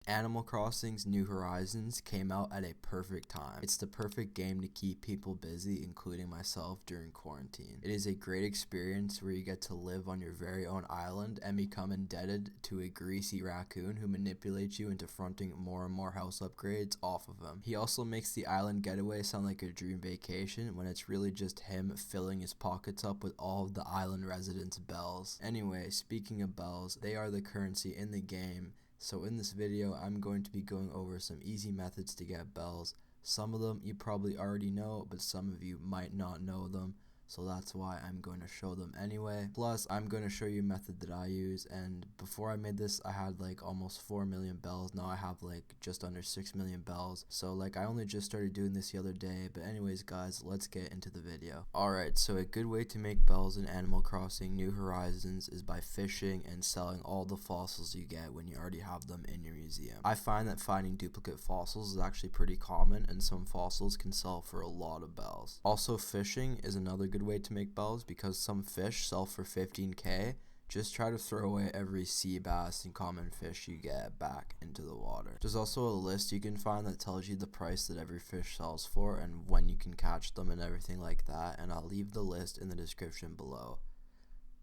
Animal Crossing's New Horizons came out at a perfect time. It's the perfect game to keep people busy, including myself, during quarantine. It is a great experience where you get to live on your very own island and become indebted to a greasy raccoon who manipulates you into fronting more and more house upgrades off of him. He also makes the island getaway sound like a dream vacation when it's really just him filling his pockets up with all of the island residents' bells. Anyway, speaking of bells, they are the currency in the game. So in this video, I'm going to be going over some easy methods to get bells. Some of them you probably already know, but some of you might not know them. So that's why I'm going to show them anyway. Plus, I'm going to show you a method that I use, and before I made this, I had like almost 4 million bells. Now I have like just under 6 million bells. So like I only just started doing this the other day, but anyways guys, let's get into the video. Alright, so a good way to make bells in Animal Crossing New Horizons is by fishing and selling all the fossils you get when you already have them in your museum. I find that finding duplicate fossils is actually pretty common, and some fossils can sell for a lot of bells. Also, fishing is another good way to make bells because some fish sell for 15k. Just try to throw away every sea bass and common fish you get back into the water. There's also a list you can find that tells you the price that every fish sells for and when you can catch them and everything like that, and I'll leave the list in the description below.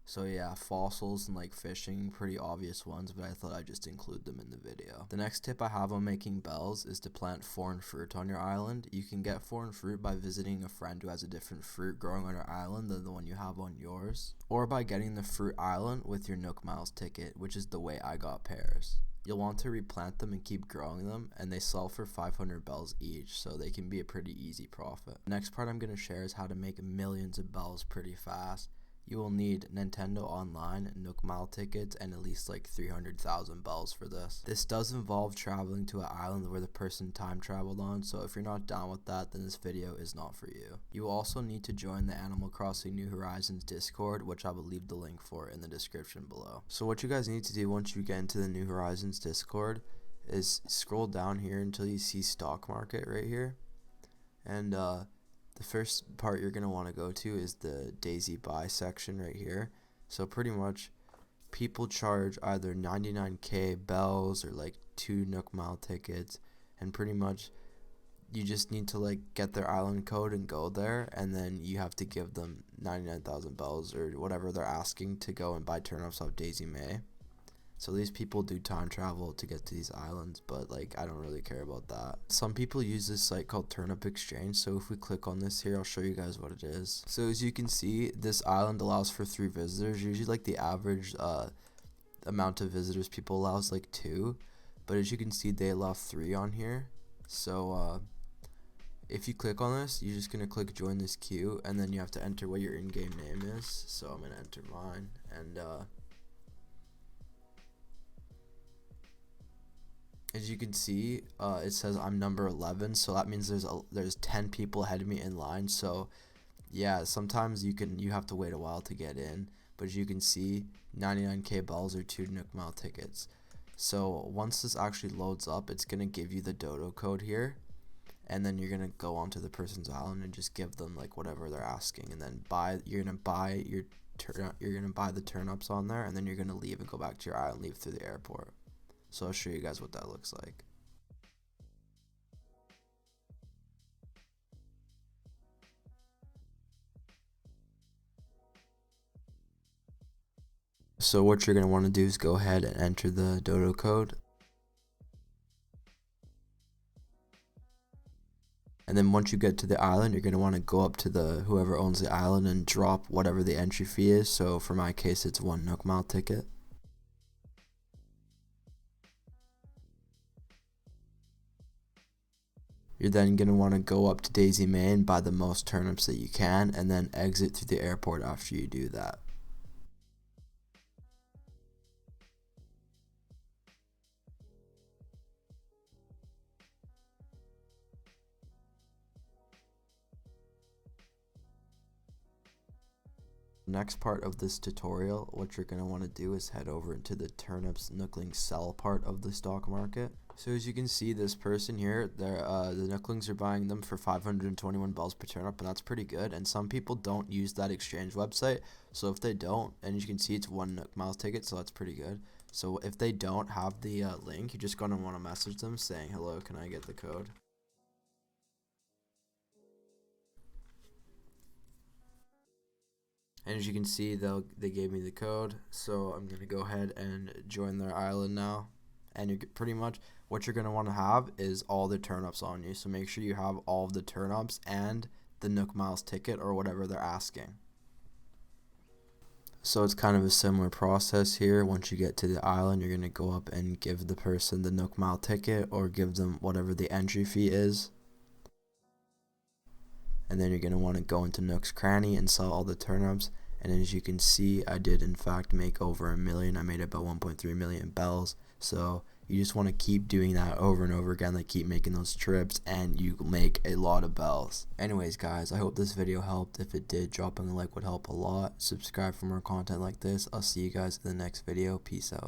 So yeah, fossils and like fishing, pretty obvious ones, but I thought I'd just include them in the video. The next tip I have on making bells is to plant foreign fruit on your island. You can get foreign fruit by visiting a friend who has a different fruit growing on your island than the one you have on yours, or by getting the fruit island with your Nook Miles ticket, which is the way I got pears. You'll want to replant them and keep growing them, and they sell for 500 bells each, so they can be a pretty easy profit. The next part I'm going to share is how to make millions of bells pretty fast. You will need Nintendo Online, Nook Mile tickets, and at least like 300,000 bells for this. This does involve traveling to an island where the person time traveled on, so if you're not down with that, then this video is not for you. You will also need to join the Animal Crossing New Horizons Discord, which I will leave the link for in the description below. So what you guys need to do once you get into the New Horizons Discord is scroll down here until you see Stock Market right here, and the first part you're going to want to go to is the Daisy Buy section right here. So pretty much people charge either 99k bells or like 2 Nook Mile tickets, and pretty much you just need to like get their island code and go there, and then you have to give them 99,000 bells or whatever they're asking to go and buy turnips off Daisy May. So these people do time travel to get to these islands, but like I don't really care about that. Some people use this site called Turnip Exchange, so if we click on this here, I'll show you guys what it is. So as you can see, this island allows for 3 visitors. Usually like the average amount of visitors people allow is like 2, but as you can see, they allow 3 on here. So if you click on this, you're just going to click join this queue, and then you have to enter what your in-game name is. So I'm going to enter mine, and as you can see, it says I'm number 11, so that means there's 10 people ahead of me in line. So yeah, sometimes you have to wait a while to get in, but as you can see, 99k bells or 2 Nook Mile tickets. So once this actually loads up, it's gonna give you the dodo code here, and then you're gonna go onto the person's island and just give them like whatever they're asking, and then you're gonna buy the turnips on there, and then you're gonna leave and go back to your island, leave through the airport. So I'll show you guys what that looks like. So what you're going to want to do is go ahead and enter the dodo code. And then once you get to the island, you're going to want to go up to whoever owns the island and drop whatever the entry fee is. So for my case, it's 1 Nook Mile ticket. You're then going to want to go up to Daisy May and buy the most turnips that you can, and then exit through the airport after you do that. Next part of this tutorial, what you're going to want to do is head over into the turnips Nookling sell part of the stock market. So as you can see, this person here, the Nooklings are buying them for 521 bells per turnip, and that's pretty good. And some people don't use that exchange website, so if they don't, and as you can see, it's 1 Nook Miles ticket, so that's pretty good. So if they don't have the link, you're just going to want to message them saying, hello, can I get the code? And as you can see, they gave me the code, so I'm gonna go ahead and join their island now. And you're pretty much what you're gonna want to have is all the turnips on you. So make sure you have all of the turnips and the Nook Miles ticket or whatever they're asking. So it's kind of a similar process here. Once you get to the island, you're gonna go up and give the person the Nook Mile ticket or give them whatever the entry fee is. And then you're going to want to go into Nook's Cranny and sell all the turnips. And as you can see, I did in fact make over $1 million. I made about 1.3 million bells. So you just want to keep doing that over and over again, like keep making those trips, and you make a lot of bells. Anyways guys, I hope this video helped. If it did, dropping a like would help a lot. Subscribe for more content like this. I'll see you guys in the next video. Peace out.